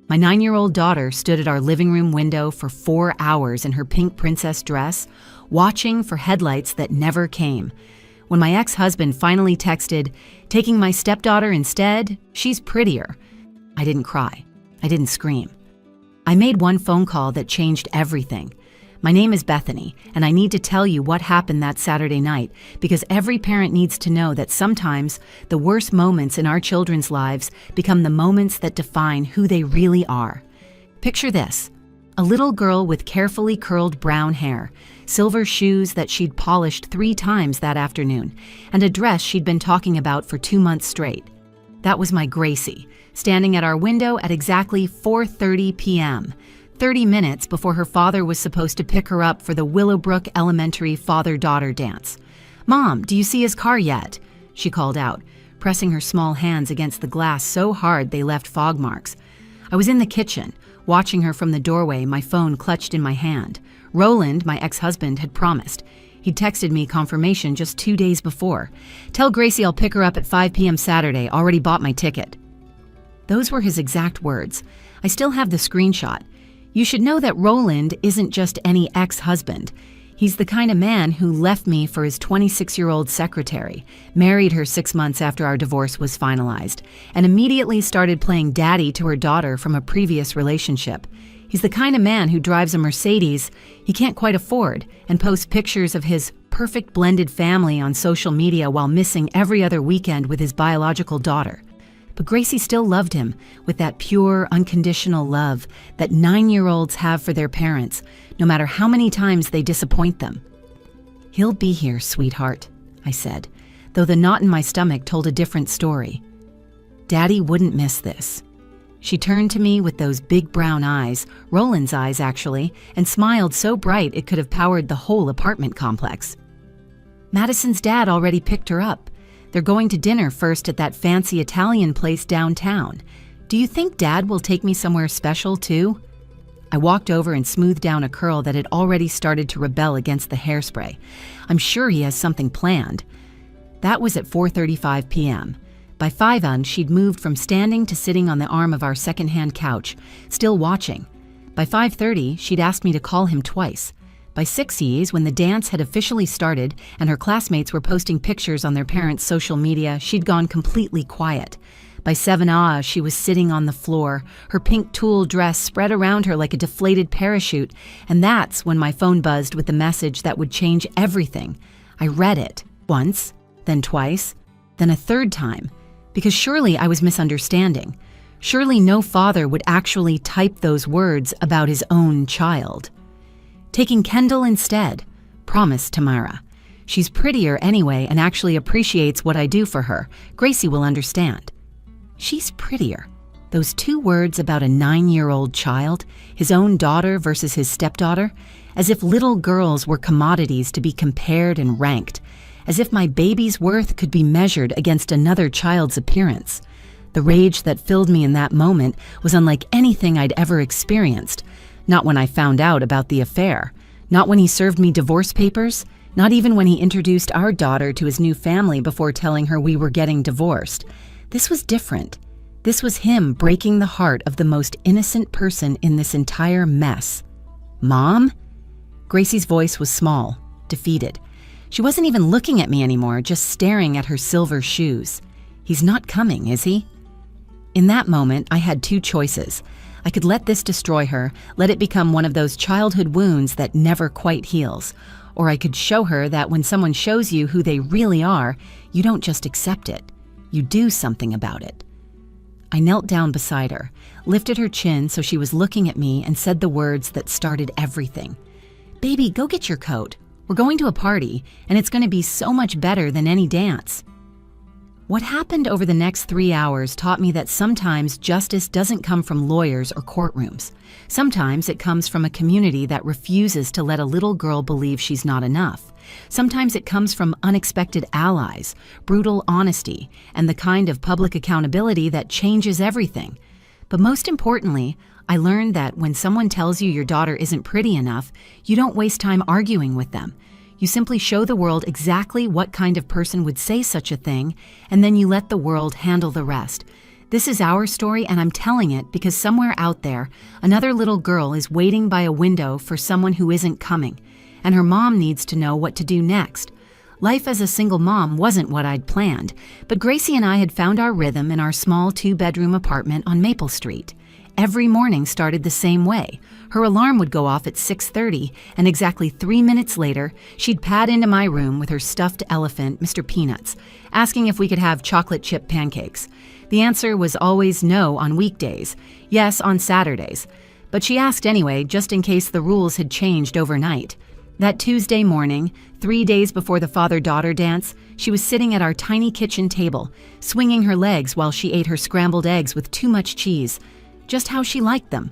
My 9-year-old daughter stood at our living room window for 4 hours in her pink princess dress, watching for headlights that never came. When my ex-husband finally texted, "Taking my stepdaughter instead, she's prettier," I didn't cry. I didn't scream. I made one phone call that changed everything. My name is Bethany, and I need to tell you what happened that Saturday night because every parent needs to know that sometimes the worst moments in our children's lives become the moments that define who they really are. Picture this: a little girl with carefully curled brown hair, silver shoes that she'd polished 3 times that afternoon, and a dress she'd been talking about for 2 months straight. That was my Gracie, standing at our window at exactly 4:30 p.m., 30 minutes before her father was supposed to pick her up for the Willowbrook Elementary father-daughter dance. "Mom, do you see his car yet?" she called out, pressing her small hands against the glass so hard they left fog marks. I was in the kitchen, watching her from the doorway, my phone clutched in my hand. Roland, my ex-husband, had promised. He'd texted me confirmation just 2 days before. "Tell Gracie I'll pick her up at 5 p.m. Saturday, already bought my ticket." Those were his exact words. I still have the screenshot. You should know that Roland isn't just any ex-husband. He's the kind of man who left me for his 26-year-old secretary, married her 6 months after our divorce was finalized, and immediately started playing daddy to her daughter from a previous relationship. He's the kind of man who drives a Mercedes he can't quite afford and posts pictures of his perfect blended family on social media while missing every other weekend with his biological daughter. But Gracie still loved him with that pure, unconditional love that 9-year-olds have for their parents, no matter how many times they disappoint them. "He'll be here, sweetheart," I said, though the knot in my stomach told a different story. "Daddy wouldn't miss this." She turned to me with those big brown eyes, Roland's eyes actually, and smiled so bright it could have powered the whole apartment complex. "Madison's dad already picked her up. They're going to dinner first at that fancy Italian place downtown. Do you think Dad will take me somewhere special too?" I walked over and smoothed down a curl that had already started to rebel against the hairspray. "I'm sure he has something planned." That was at 4:35 p.m. By 5 she'd moved from standing to sitting on the arm of our secondhand couch, still watching. By 5:30, she'd asked me to call him twice. By 6 when the dance had officially started and her classmates were posting pictures on their parents' social media, she'd gone completely quiet. By 7 she was sitting on the floor, her pink tulle dress spread around her like a deflated parachute, and that's when my phone buzzed with the message that would change everything. I read it, once, then twice, then a 3rd time, because surely I was misunderstanding. Surely no father would actually type those words about his own child. "Taking Kendall instead. Promise, Tamara. She's prettier anyway and actually appreciates what I do for her. Gracie will understand." She's prettier. Those 2 words about a 9-year-old child, his own daughter versus his stepdaughter, as if little girls were commodities to be compared and ranked, as if my baby's worth could be measured against another child's appearance. The rage that filled me in that moment was unlike anything I'd ever experienced. Not when I found out about the affair, not when he served me divorce papers, not even when he introduced our daughter to his new family before telling her we were getting divorced. This was different. This was him breaking the heart of the most innocent person in this entire mess. "Mom?" Gracie's voice was small, defeated. She wasn't even looking at me anymore, just staring at her silver shoes. "He's not coming, is he?" In that moment, I had 2 choices. I could let this destroy her, let it become one of those childhood wounds that never quite heals. Or I could show her that when someone shows you who they really are, you don't just accept it. You do something about it. I knelt down beside her, lifted her chin so she was looking at me, and said the words that started everything. "Baby, go get your coat. We're going to a party, and it's going to be so much better than any dance." What happened over the next 3 hours taught me that sometimes justice doesn't come from lawyers or courtrooms. Sometimes it comes from a community that refuses to let a little girl believe she's not enough. Sometimes it comes from unexpected allies, brutal honesty, and the kind of public accountability that changes everything. But most importantly, I learned that when someone tells you your daughter isn't pretty enough, you don't waste time arguing with them. You simply show the world exactly what kind of person would say such a thing, and then you let the world handle the rest. This is our story, and I'm telling it because somewhere out there, another little girl is waiting by a window for someone who isn't coming, and her mom needs to know what to do next. Life as a single mom wasn't what I'd planned, but Gracie and I had found our rhythm in our small 2-bedroom apartment on Maple Street. Every morning started the same way. Her alarm would go off at 6:30, and exactly 3 minutes later, she'd pad into my room with her stuffed elephant, Mr. Peanuts, asking if we could have chocolate chip pancakes. The answer was always no on weekdays, yes on Saturdays. But she asked anyway, just in case the rules had changed overnight. That Tuesday morning, 3 days before the father-daughter dance, she was sitting at our tiny kitchen table, swinging her legs while she ate her scrambled eggs with too much cheese, just how she liked them.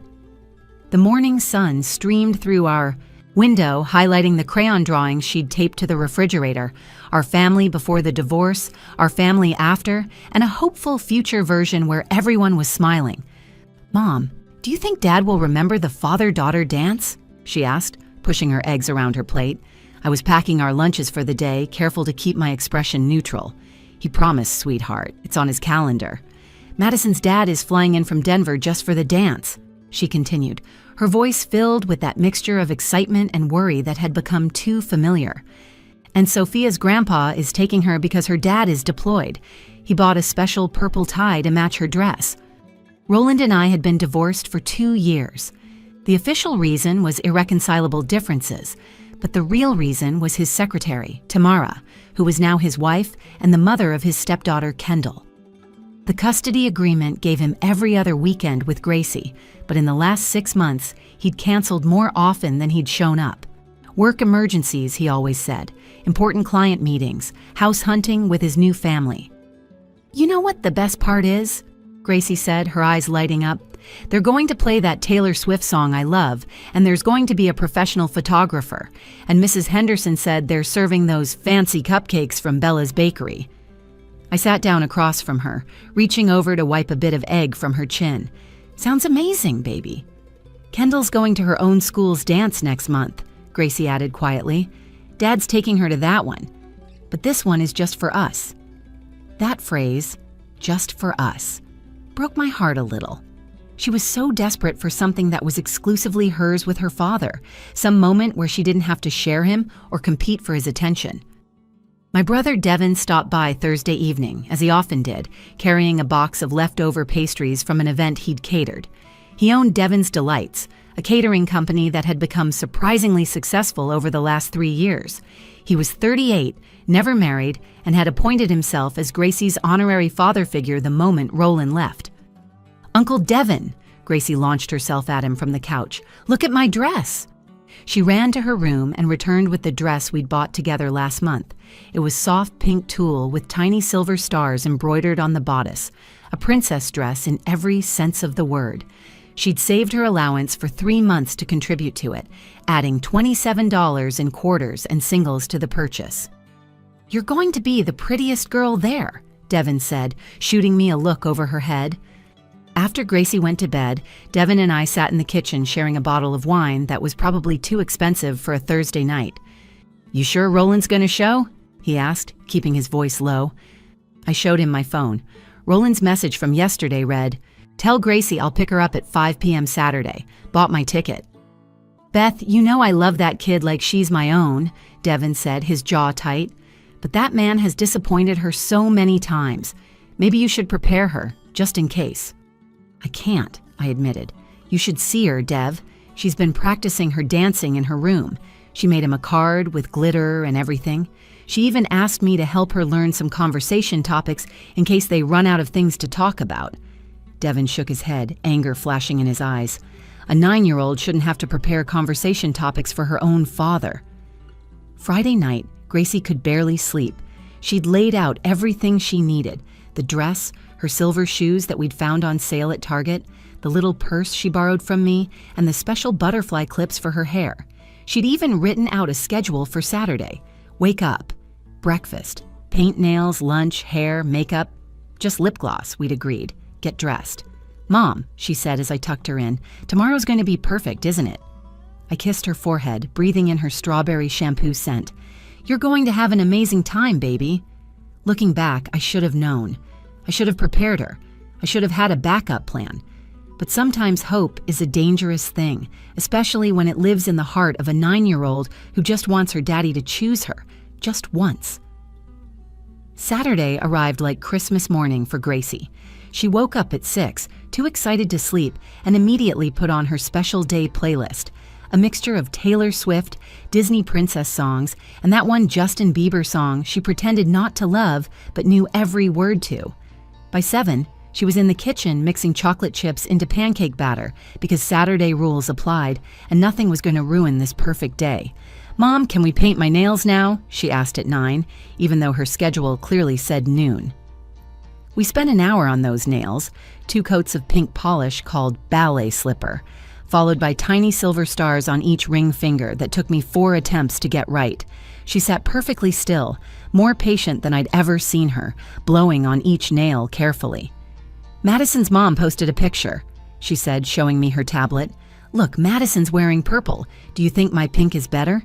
The morning sun streamed through our window, highlighting the crayon drawings she'd taped to the refrigerator, our family before the divorce, our family after, and a hopeful future version where everyone was smiling. "Mom, do you think Dad will remember the father-daughter dance?" she asked, pushing her eggs around her plate. I was packing our lunches for the day, careful to keep my expression neutral. "He promised, sweetheart. It's on his calendar. Madison's dad is flying in from Denver just for the dance," she continued, her voice filled with that mixture of excitement and worry that had become too familiar. "And Sophia's grandpa is taking her because her dad is deployed. He bought a special purple tie to match her dress." Roland and I had been divorced for 2 years. The official reason was irreconcilable differences, but the real reason was his secretary, Tamara, who was now his wife and the mother of his stepdaughter, Kendall. The custody agreement gave him every other weekend with Gracie, but in the last 6 months, he'd canceled more often than he'd shown up. Work emergencies, he always said, important client meetings, house hunting with his new family. "You know what the best part is?" Gracie said, her eyes lighting up. "They're going to play that Taylor Swift song I love, and there's going to be a professional photographer, and Mrs. Henderson said they're serving those fancy cupcakes from Bella's Bakery." I sat down across from her, reaching over to wipe a bit of egg from her chin. "Sounds amazing, baby." "Kendall's going to her own school's dance next month," Gracie added quietly. "Dad's taking her to that one. But this one is just for us." That phrase, "just for us," broke my heart a little. She was so desperate for something that was exclusively hers with her father, some moment where she didn't have to share him or compete for his attention. My brother Devin stopped by Thursday evening, as he often did, carrying a box of leftover pastries from an event he'd catered. He owned Devin's Delights, a catering company that had become surprisingly successful over the last 3 years. He was 38, never married, and had appointed himself as Gracie's honorary father figure the moment Roland left. "Uncle Devin," Gracie launched herself at him from the couch. "Look at my dress." She ran to her room and returned with the dress we'd bought together last month. It was soft pink tulle with tiny silver stars embroidered on the bodice, a princess dress in every sense of the word. She'd saved her allowance for 3 months to contribute to it, adding $27 in quarters and singles to the purchase. "You're going to be the prettiest girl there," Devin said, shooting me a look over her head. After Gracie went to bed, Devin and I sat in the kitchen sharing a bottle of wine that was probably too expensive for a Thursday night. "You sure Roland's gonna show?" he asked, keeping his voice low. I showed him my phone. Roland's message from yesterday read, "Tell Gracie I'll pick her up at 5 p.m. Saturday. Bought my ticket." "Beth, you know I love that kid like she's my own," Devin said, his jaw tight. "But that man has disappointed her so many times. Maybe you should prepare her, just in case." "I can't," I admitted. "You should see her, Dev. She's been practicing her dancing in her room. She made him a card with glitter and everything. She even asked me to help her learn some conversation topics in case they run out of things to talk about." Devin shook his head, anger flashing in his eyes. A 9-year-old shouldn't have to prepare conversation topics for her own father. Friday night, Gracie could barely sleep. She'd laid out everything she needed: the dress, her silver shoes that we'd found on sale at Target, the little purse she borrowed from me, and the special butterfly clips for her hair. She'd even written out a schedule for Saturday. Wake up, breakfast, paint nails, lunch, hair, makeup, just lip gloss, we'd agreed. Get dressed. "Mom," she said as I tucked her in, "tomorrow's going to be perfect, isn't it?" I kissed her forehead, breathing in her strawberry shampoo scent. "You're going to have an amazing time, baby." Looking back, I should have known. I should have prepared her. I should have had a backup plan. But sometimes hope is a dangerous thing, especially when it lives in the heart of a 9-year-old who just wants her daddy to choose her, just once. Saturday arrived like Christmas morning for Gracie. She woke up at 6, too excited to sleep, and immediately put on her special day playlist, a mixture of Taylor Swift, Disney princess songs, and that one Justin Bieber song she pretended not to love but knew every word to. By 7, she was in the kitchen mixing chocolate chips into pancake batter because Saturday rules applied and nothing was going to ruin this perfect day. "Mom, can we paint my nails now?" she asked at 9, even though her schedule clearly said noon. We spent an hour on those nails, 2 coats of pink polish called ballet slipper, followed by tiny silver stars on each ring finger that took me 4 attempts to get right. She sat perfectly still, more patient than I'd ever seen her, blowing on each nail carefully. "Madison's mom posted a picture," she said, showing me her tablet. "Look, Madison's wearing purple. Do you think my pink is better?"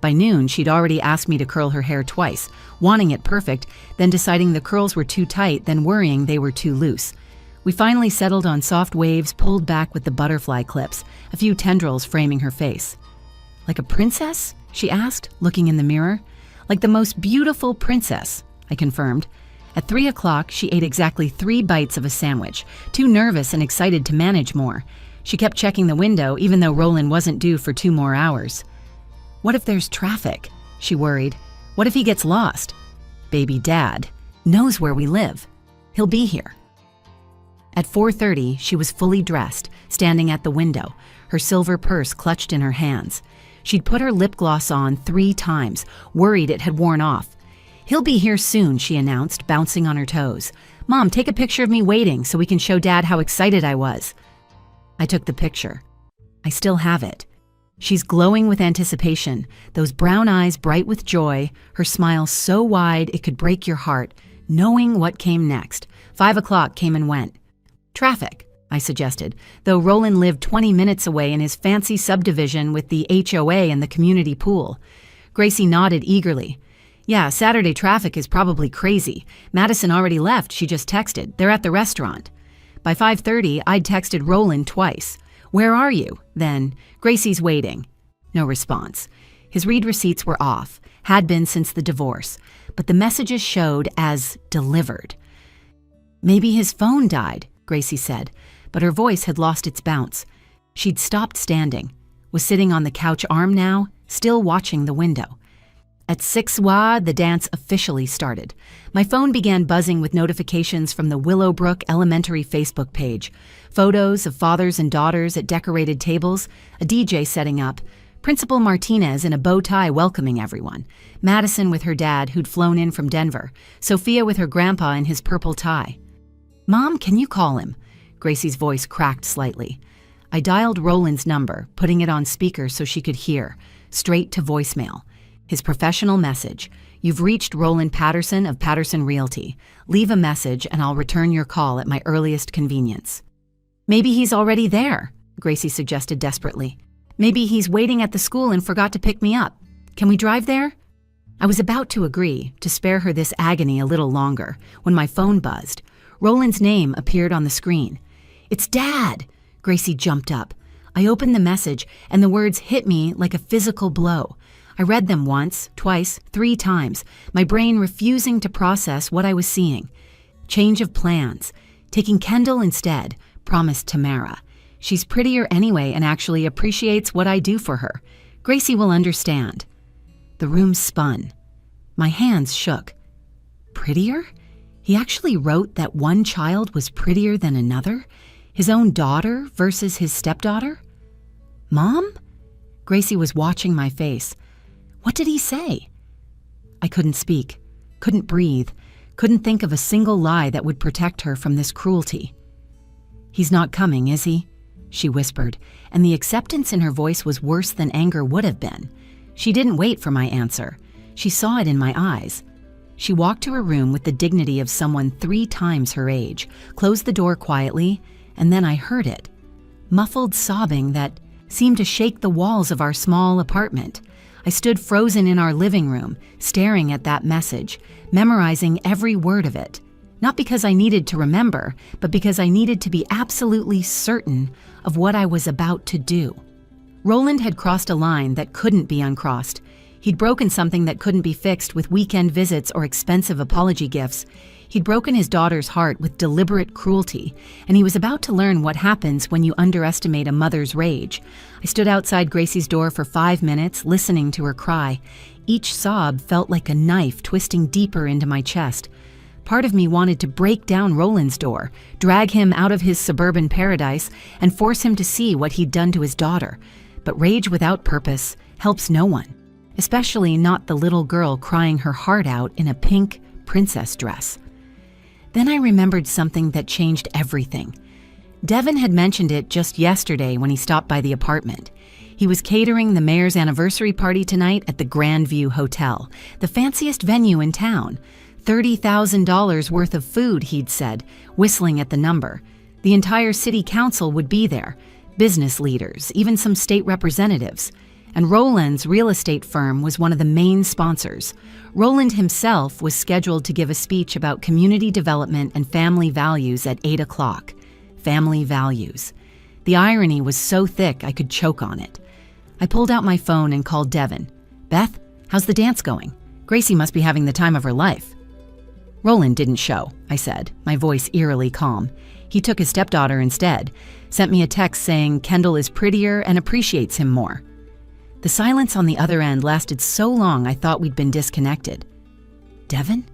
By noon, she'd already asked me to curl her hair twice, wanting it perfect, then deciding the curls were too tight, then worrying they were too loose. We finally settled on soft waves pulled back with the butterfly clips, a few tendrils framing her face. "Like a princess?" she asked, looking in the mirror. "Like the most beautiful princess," I confirmed. At 3 o'clock, she ate exactly 3 bites of a sandwich, too nervous and excited to manage more. She kept checking the window, even though Roland wasn't due for 2 more hours. "What if there's traffic?" she worried. "What if he gets lost? Baby Dad knows where we live. He'll be here." At 4:30, she was fully dressed, standing at the window, her silver purse clutched in her hands. She'd put her lip gloss on 3 times, worried it had worn off. "He'll be here soon," she announced, bouncing on her toes. "Mom, take a picture of me waiting so we can show Dad how excited I was." I took the picture. I still have it. She's glowing with anticipation, those brown eyes bright with joy, her smile so wide it could break your heart, knowing what came next. 5 o'clock came and went. "Traffic," I suggested, though Roland lived 20 minutes away in his fancy subdivision with the HOA and the community pool. Gracie nodded eagerly. "Yeah, Saturday traffic is probably crazy. Madison already left, she just texted. They're at the restaurant." By 5:30, I'd texted Roland twice. "Where are you?" Then, "Gracie's waiting." No response. His read receipts were off, had been since the divorce, but the messages showed as delivered. "Maybe his phone died," Gracie said, but her voice had lost its bounce. She'd stopped standing, was sitting on the couch arm now, still watching the window. At 6 the dance officially started. My phone began buzzing with notifications from the Willowbrook Elementary Facebook page. Photos of fathers and daughters at decorated tables, a DJ setting up, Principal Martinez in a bow tie welcoming everyone, Madison with her dad who'd flown in from Denver, Sophia with her grandpa in his purple tie. "Mom, can you call him?" Gracie's voice cracked slightly. I dialed Roland's number, putting it on speaker so she could hear, straight to voicemail. His professional message: "You've reached Roland Patterson of Patterson Realty. Leave a message and I'll return your call at my earliest convenience." "Maybe he's already there," Gracie suggested desperately. "Maybe he's waiting at the school and forgot to pick me up. Can we drive there?" I was about to agree, to spare her this agony a little longer, when my phone buzzed. Roland's name appeared on the screen. "It's Dad!" Gracie jumped up. I opened the message, and the words hit me like a physical blow. I read them once, twice, 3 times, my brain refusing to process what I was seeing. Change of plans. Taking Kendall instead, promised Tamara. She's prettier anyway and actually appreciates what I do for her. Gracie will understand. The room spun. My hands shook. Prettier? He actually wrote that one child was prettier than another? His own daughter versus his stepdaughter? "Mom?" Gracie was watching my face. What did he say? I couldn't speak, couldn't breathe, couldn't think of a single lie that would protect her from this cruelty. "He's not coming, is he?" she whispered, and the acceptance in her voice was worse than anger would have been. She didn't wait for my answer. She saw it in my eyes. She walked to her room with the dignity of someone 3 times her age, closed the door quietly, and then I heard it. Muffled sobbing that seemed to shake the walls of our small apartment. I stood frozen in our living room, staring at that message, memorizing every word of it. Not because I needed to remember, but because I needed to be absolutely certain of what I was about to do. Roland had crossed a line that couldn't be uncrossed. He'd broken something that couldn't be fixed with weekend visits or expensive apology gifts. He'd broken his daughter's heart with deliberate cruelty, and he was about to learn what happens when you underestimate a mother's rage. I stood outside Gracie's door for 5 minutes, listening to her cry. Each sob felt like a knife twisting deeper into my chest. Part of me wanted to break down Roland's door, drag him out of his suburban paradise, and force him to see what he'd done to his daughter. But rage without purpose helps no one, especially not the little girl crying her heart out in a pink princess dress. Then I remembered something that changed everything. Devin had mentioned it just yesterday when he stopped by the apartment. He was catering the mayor's anniversary party tonight at the Grandview Hotel, the fanciest venue in town. $30,000 worth of food, he'd said, whistling at the number. The entire city council would be there, business leaders, even some state representatives. And Roland's real estate firm was one of the main sponsors. Roland himself was scheduled to give a speech about community development and family values at 8 o'clock. Family values. The irony was so thick I could choke on it. I pulled out my phone and called Devin. "Beth, how's the dance going? Gracie must be having the time of her life." "Roland didn't show," I said, my voice eerily calm. "He took his stepdaughter instead. Sent me a text saying Kendall is prettier and appreciates him more." The silence on the other end lasted so long I thought we'd been disconnected. "Devin?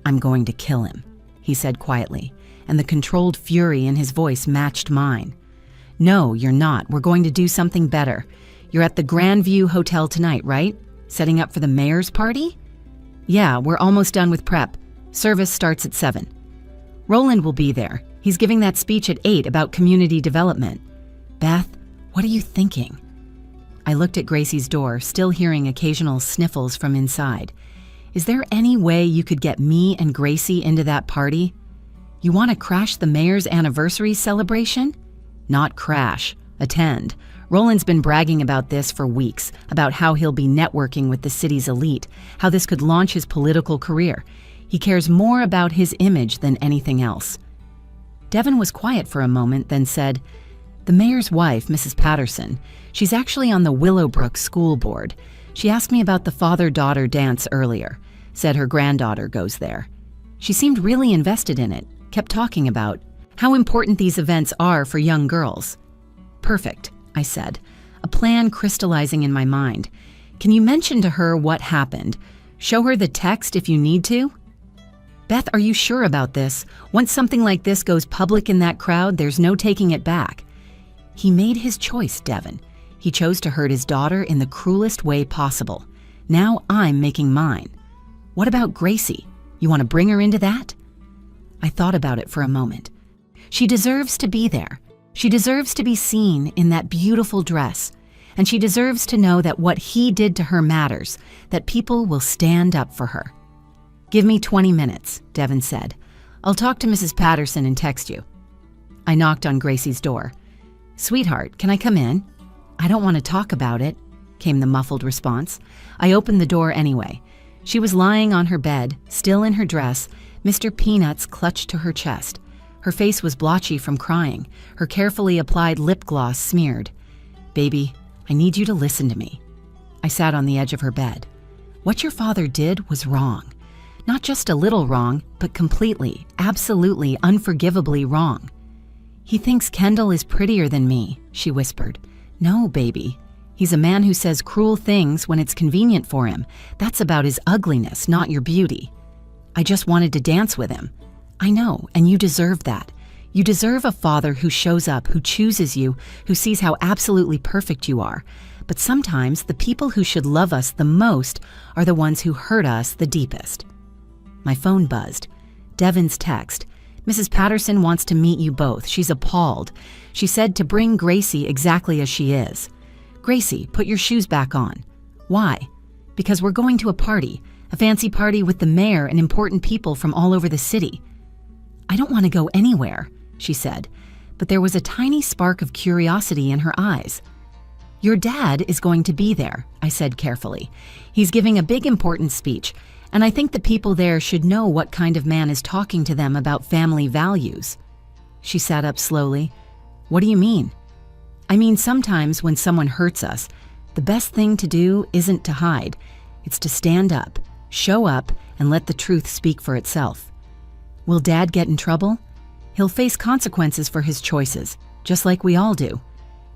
I'm going to kill him," he said quietly, and the controlled fury in his voice matched mine. "No, you're not. We're going to do something better. You're at the Grandview Hotel tonight, right? Setting up for the mayor's party?" "Yeah, we're almost done with prep. Service starts at 7. Roland will be there. He's giving that speech at 8 about community development." "Beth, what are you thinking?" I looked at Gracie's door, still hearing occasional sniffles from inside. "Is there any way you could get me and Gracie into that party? You want to crash the mayor's anniversary celebration?" "Not crash. Attend. Roland's been bragging about this for weeks, about how he'll be networking with the city's elite, how this could launch his political career. He cares more about his image than anything else." Devin was quiet for a moment, then said, "The mayor's wife, Mrs. Patterson, she's actually on the Willowbrook school board. She asked me about the father-daughter dance earlier, said her granddaughter goes there. She seemed really invested in it, kept talking about how important these events are for young girls." "Perfect," I said, a plan crystallizing in my mind. "Can you mention to her what happened? Show her the text if you need to?" "Beth, are you sure about this? Once something like this goes public in that crowd, there's no taking it back." He made his choice, Devin. He chose to hurt his daughter in the cruelest way possible. Now I'm making mine. "What about Gracie? You want to bring her into that?" I thought about it for a moment. She deserves to be there. She deserves to be seen in that beautiful dress. And she deserves to know that what he did to her matters, that people will stand up for her. "Give me 20 minutes, Devin said. "I'll talk to Mrs. Patterson and text you." I knocked on Gracie's door. "Sweetheart, can I come in?" "I don't want to talk about it," came the muffled response. I opened the door anyway. She was lying on her bed, still in her dress, Mr. Peanuts clutched to her chest. Her face was blotchy from crying, her carefully applied lip gloss smeared. "Baby, I need you to listen to me." I sat on the edge of her bed. "What your father did was wrong. Not just a little wrong, but completely, absolutely, unforgivably wrong." "He thinks Kendall is prettier than me," she whispered. "No, baby. He's a man who says cruel things when it's convenient for him. That's about his ugliness, not your beauty." "I just wanted to dance with him." "I know, and you deserve that. You deserve a father who shows up, who chooses you, who sees how absolutely perfect you are. But sometimes the people who should love us the most are the ones who hurt us the deepest." My phone buzzed. Devin's text. "Mrs. Patterson wants to meet you both. She's appalled. She said to bring Gracie exactly as she is. Gracie, put your shoes back on." "Why?" "Because we're going to a party, a fancy party with the mayor and important people from all over the city." "I don't want to go anywhere," she said, but there was a tiny spark of curiosity in her eyes. "Your dad is going to be there," I said carefully. "He's giving a big important speech, And I think the people there should know what kind of man is talking to them about family values." She sat up slowly. "What do you mean?" "I mean, sometimes when someone hurts us, the best thing to do isn't to hide. It's to stand up, show up, and let the truth speak for itself." "Will Dad get in trouble?" "He'll face consequences for his choices, just like we all do."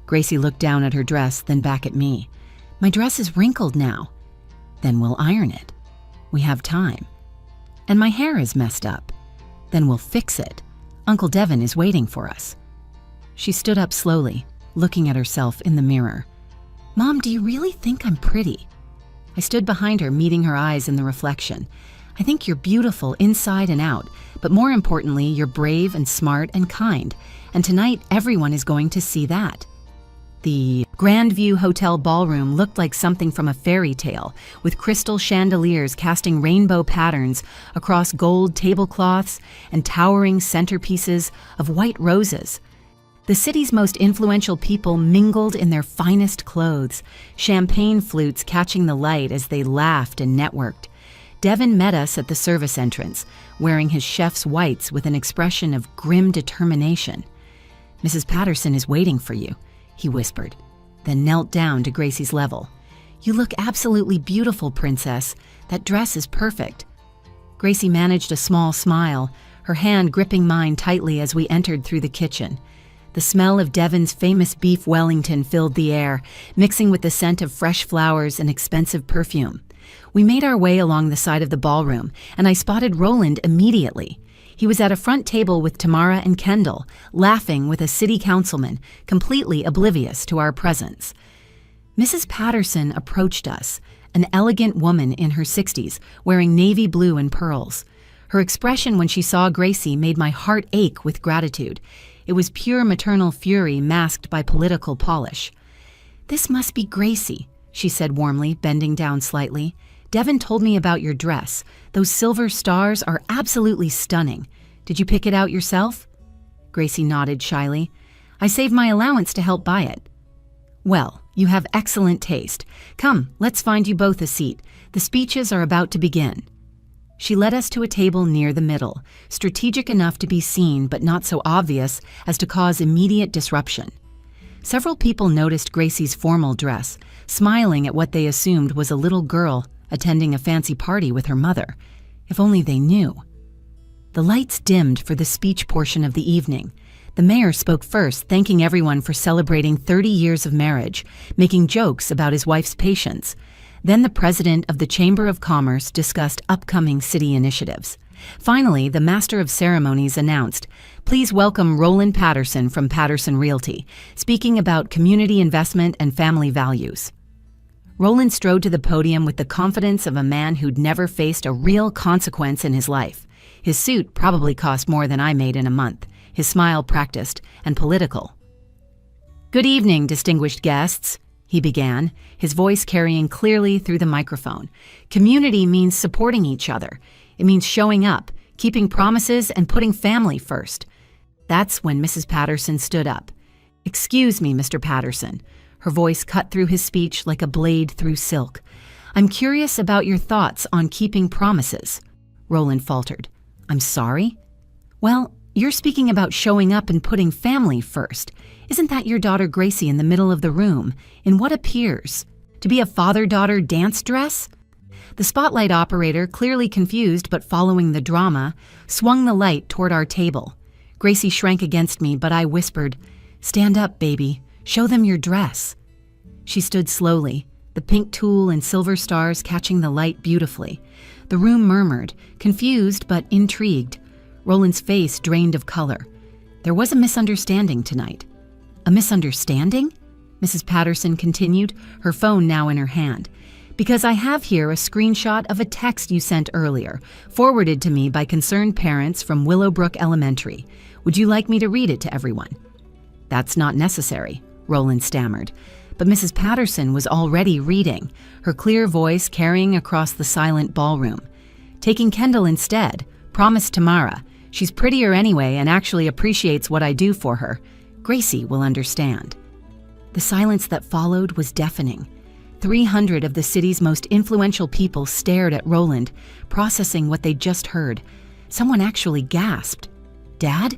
Gracie looked down at her dress, then back at me. "My dress is wrinkled now." "Then we'll iron it. We have time." "And my hair is messed up." "Then we'll fix it. Uncle Devin is waiting for us." She stood up slowly, looking at herself in the mirror. "Mom, do you really think I'm pretty?" I stood behind her, meeting her eyes in the reflection. "I think you're beautiful inside and out, but more importantly, you're brave and smart and kind, and tonight everyone is going to see that." The Grandview Hotel ballroom looked like something from a fairy tale, with crystal chandeliers casting rainbow patterns across gold tablecloths and towering centerpieces of white roses. The city's most influential people mingled in their finest clothes, champagne flutes catching the light as they laughed and networked. Devin met us at the service entrance, wearing his chef's whites with an expression of grim determination. "Mrs. Patterson is waiting for you," he whispered, then knelt down to Gracie's level. "You look absolutely beautiful, Princess. That dress is perfect." Gracie managed a small smile, her hand gripping mine tightly as we entered through the kitchen. The smell of Devin's famous beef Wellington filled the air, mixing with the scent of fresh flowers and expensive perfume. We made our way along the side of the ballroom, and I spotted Roland immediately. He was at a front table with Tamara and Kendall, laughing with a city councilman, completely oblivious to our presence. Mrs. Patterson approached us, an elegant woman in her 60s, wearing navy blue and pearls. Her expression when she saw Gracie made my heart ache with gratitude. It was pure maternal fury masked by political polish. "This must be Gracie," she said warmly, bending down slightly. "Devin told me about your dress. Those silver stars are absolutely stunning. Did you pick it out yourself?" Gracie nodded shyly. "I saved my allowance to help buy it." "Well, you have excellent taste. Come, let's find you both a seat. The speeches are about to begin." She led us to a table near the middle, strategic enough to be seen but not so obvious as to cause immediate disruption. Several people noticed Gracie's formal dress, smiling at what they assumed was a little girl attending a fancy party with her mother. If only they knew. The lights dimmed for the speech portion of the evening. The mayor spoke first, thanking everyone for celebrating 30 years of marriage, making jokes about his wife's patience. Then the president of the Chamber of Commerce discussed upcoming city initiatives. Finally, the master of ceremonies announced, "Please welcome Roland Patterson from Patterson Realty, speaking about community investment and family values." Roland strode to the podium with the confidence of a man who'd never faced a real consequence in his life. His suit probably cost more than I made in a month, his smile practiced and political. "Good evening, distinguished guests," he began, his voice carrying clearly through the microphone. "Community means supporting each other. It means showing up, keeping promises, and putting family first." That's when Mrs. Patterson stood up. "Excuse me, Mr. Patterson." Her voice cut through his speech like a blade through silk. "I'm curious about your thoughts on keeping promises." Roland faltered. "I'm sorry?" "Well, you're speaking about showing up and putting family first. Isn't that your daughter Gracie in the middle of the room, in what appears to be a father-daughter dance dress?" The spotlight operator, clearly confused but following the drama, swung the light toward our table. Gracie shrank against me, but I whispered, "Stand up, baby. Show them your dress." She stood slowly, the pink tulle and silver stars catching the light beautifully. The room murmured, confused but intrigued. Roland's face drained of color. There was a misunderstanding tonight. "A misunderstanding?" Mrs. Patterson continued, her phone now in her hand. "Because I have here a screenshot of a text you sent earlier, forwarded to me by concerned parents from Willowbrook Elementary. Would you like me to read it to everyone?" "That's not necessary," Roland stammered. But Mrs. Patterson was already reading, her clear voice carrying across the silent ballroom. "Taking Kendall instead. Promise Tamara. She's prettier anyway and actually appreciates what I do for her. Gracie will understand." The silence that followed was deafening. 300 of the city's most influential people stared at Roland, processing what they'd just heard. Someone actually gasped. "Dad?"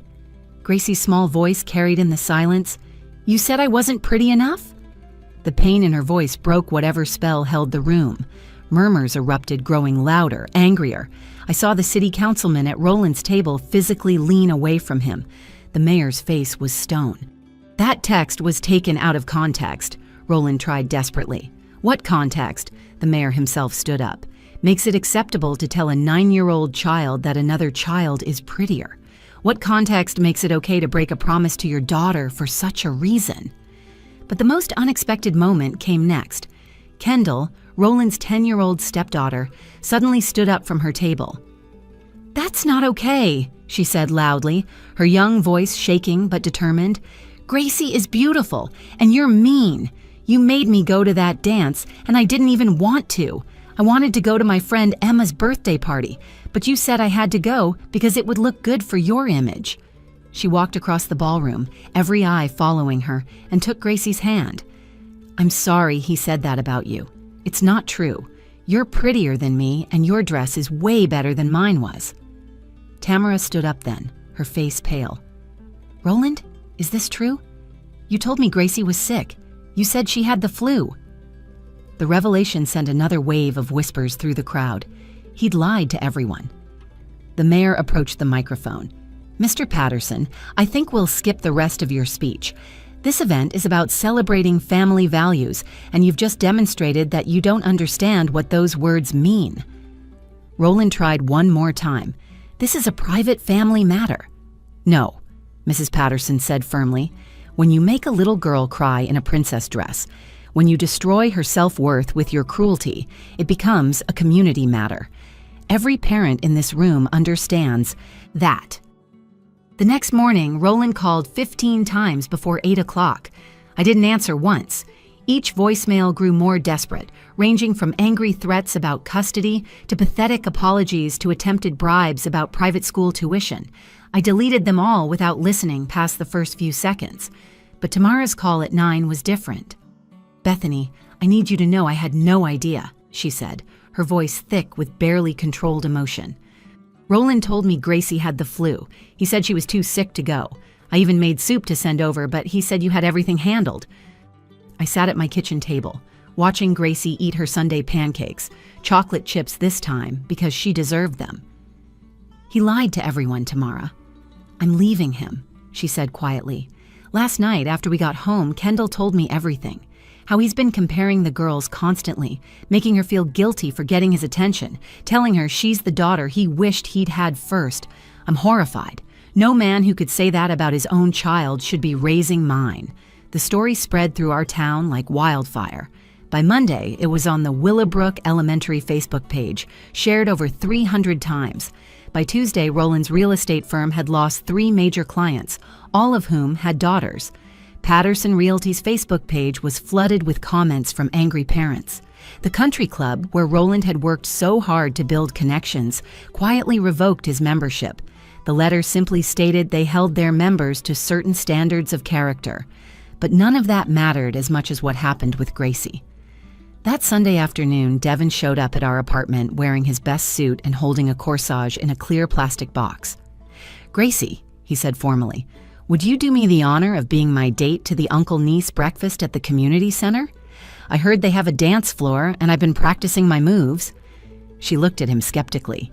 Gracie's small voice carried in the silence. "You said I wasn't pretty enough?" The pain in her voice broke whatever spell held the room. Murmurs erupted, growing louder, angrier. I saw the city councilman at Roland's table physically lean away from him. The mayor's face was stone. "That text was taken out of context," Roland tried desperately. "What context?" The mayor himself stood up. "Makes it acceptable to tell a 9-year-old child that another child is prettier? What context makes it okay to break a promise to your daughter for such a reason?" But the most unexpected moment came next. Kendall, Roland's 10-year-old stepdaughter, suddenly stood up from her table. "That's not okay," she said loudly, her young voice shaking but determined. "Gracie is beautiful, and you're mean. You made me go to that dance, and I didn't even want to. I wanted to go to my friend Emma's birthday party, but you said I had to go because it would look good for your image." She walked across the ballroom, every eye following her, and took Gracie's hand. "I'm sorry he said that about you. It's not true. You're prettier than me, and your dress is way better than mine was." Tamara stood up then, her face pale. "Roland, is this true? You told me Gracie was sick. You said she had the flu." The revelation sent another wave of whispers through the crowd. He'd lied to everyone. The mayor approached the microphone. "Mr. Patterson, I think we'll skip the rest of your speech. This event is about celebrating family values, and you've just demonstrated that you don't understand what those words mean." Roland tried one more time. "This is a private family matter." "No," Mrs. Patterson said firmly. "When you make a little girl cry in a princess dress, when you destroy her self-worth with your cruelty, it becomes a community matter. Every parent in this room understands that." The next morning, Roland called 15 times before 8 o'clock. I didn't answer once. Each voicemail grew more desperate, ranging from angry threats about custody to pathetic apologies to attempted bribes about private school tuition. I deleted them all without listening past the first few seconds. But Tamara's call at 9 was different. "Bethany, I need you to know I had no idea," she said, her voice thick with barely controlled emotion. "Roland told me Gracie had the flu. He said she was too sick to go. I even made soup to send over, but he said you had everything handled." I sat at my kitchen table, watching Gracie eat her Sunday pancakes, chocolate chips this time because she deserved them. "He lied to everyone, Tamara. I'm leaving him," she said quietly. "Last night, after we got home, Kendall told me everything. How he's been comparing the girls constantly, making her feel guilty for getting his attention, telling her she's the daughter he wished he'd had first. I'm horrified. No man who could say that about his own child should be raising mine." The story spread through our town like wildfire. By Monday, it was on the Willowbrook Elementary Facebook page, shared over 300 times. By Tuesday, Roland's real estate firm had lost 3 major clients, all of whom had daughters. Patterson Realty's Facebook page was flooded with comments from angry parents. The country club, where Roland had worked so hard to build connections, quietly revoked his membership. The letter simply stated they held their members to certain standards of character. But none of that mattered as much as what happened with Gracie. That Sunday afternoon, Devin showed up at our apartment wearing his best suit and holding a corsage in a clear plastic box. "Gracie," he said formally, "would you do me the honor of being my date to the uncle-niece breakfast at the community center? I heard they have a dance floor, and I've been practicing my moves." She looked at him skeptically.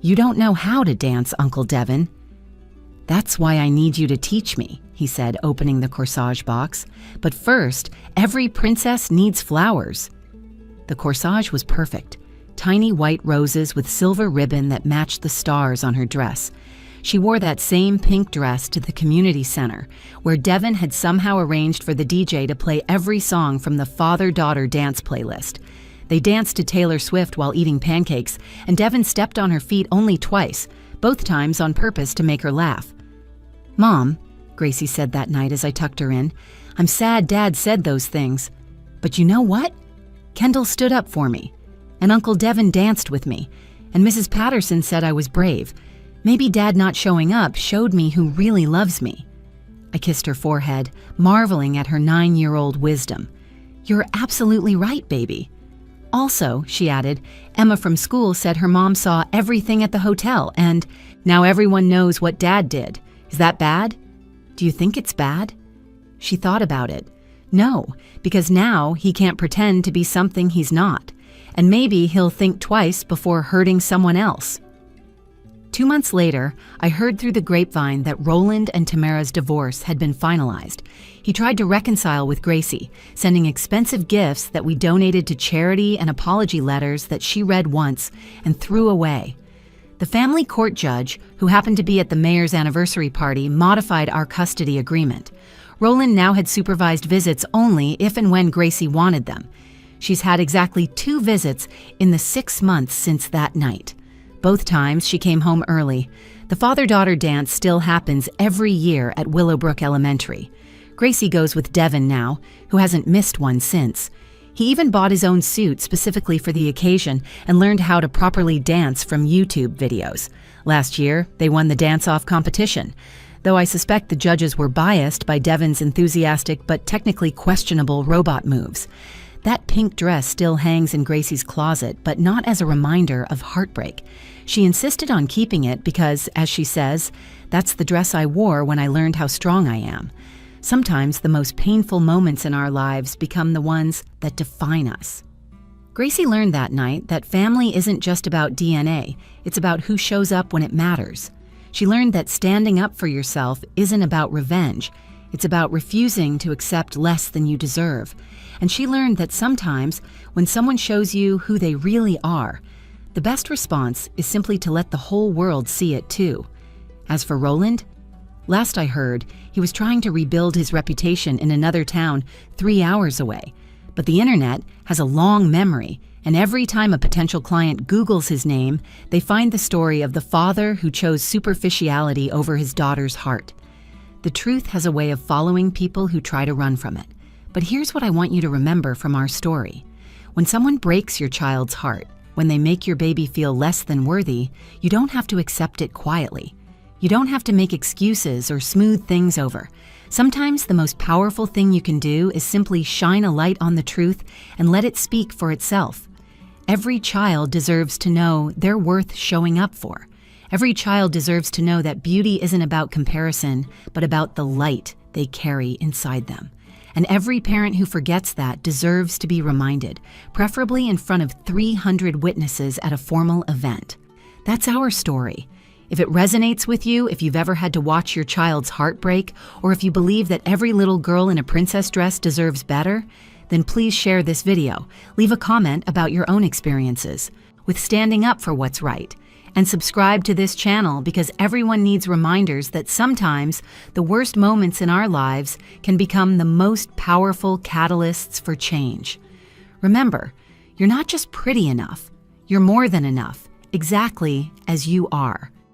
"You don't know how to dance, Uncle Devin." "That's why I need you to teach me," he said, opening the corsage box. "But first, every princess needs flowers." The corsage was perfect. Tiny white roses with silver ribbon that matched the stars on her dress. She wore that same pink dress to the community center, where Devin had somehow arranged for the DJ to play every song from the father-daughter dance playlist. They danced to Taylor Swift while eating pancakes, and Devin stepped on her feet only twice, both times on purpose to make her laugh. "Mom," Gracie said that night as I tucked her in, "I'm sad Dad said those things. But you know what? Kendall stood up for me, and Uncle Devin danced with me, and Mrs. Patterson said I was brave. Maybe Dad not showing up showed me who really loves me." I kissed her forehead, marveling at her 9-year-old wisdom. "You're absolutely right, baby." "Also," she added, "Emma from school said her mom saw everything at the hotel, and now everyone knows what Dad did. Is that bad? Do you think it's bad?" She thought about it. No, because now he can't pretend to be something he's not, and maybe he'll think twice before hurting someone else. 2 months later, I heard through the grapevine that Roland and Tamara's divorce had been finalized. He tried to reconcile with Gracie, sending expensive gifts that we donated to charity and apology letters that she read once and threw away. The family court judge, who happened to be at the mayor's anniversary party, modified our custody agreement. Roland now had supervised visits only if and when Gracie wanted them. She's had exactly 2 visits in the 6 months since that night. Both times she came home early. The father-daughter dance still happens every year at Willowbrook Elementary. Gracie goes with Devin now, who hasn't missed one since. He even bought his own suit specifically for the occasion and learned how to properly dance from YouTube videos. Last year, they won the dance-off competition, though I suspect the judges were biased by Devin's enthusiastic but technically questionable robot moves. That pink dress still hangs in Gracie's closet, but not as a reminder of heartbreak. She insisted on keeping it because, as she says, "That's the dress I wore when I learned how strong I am." Sometimes the most painful moments in our lives become the ones that define us. Gracie learned that night that family isn't just about DNA, it's about who shows up when it matters. She learned that standing up for yourself isn't about revenge, it's about refusing to accept less than you deserve. And she learned that sometimes, when someone shows you who they really are, the best response is simply to let the whole world see it too. As for Roland, last I heard, he was trying to rebuild his reputation in another town 3 hours away. But the internet has a long memory, and every time a potential client Googles his name, they find the story of the father who chose superficiality over his daughter's heart. The truth has a way of following people who try to run from it. But here's what I want you to remember from our story. When someone breaks your child's heart, when they make your baby feel less than worthy, you don't have to accept it quietly. You don't have to make excuses or smooth things over. Sometimes the most powerful thing you can do is simply shine a light on the truth and let it speak for itself. Every child deserves to know they're worth showing up for. Every child deserves to know that beauty isn't about comparison, but about the light they carry inside them. And every parent who forgets that deserves to be reminded, preferably in front of 300 witnesses at a formal event. That's our story. If it resonates with you, if you've ever had to watch your child's heart break, or if you believe that every little girl in a princess dress deserves better, then please share this video. Leave a comment about your own experiences with standing up for what's right. And subscribe to this channel because everyone needs reminders that sometimes the worst moments in our lives can become the most powerful catalysts for change. Remember, you're not just pretty enough, you're more than enough, exactly as you are.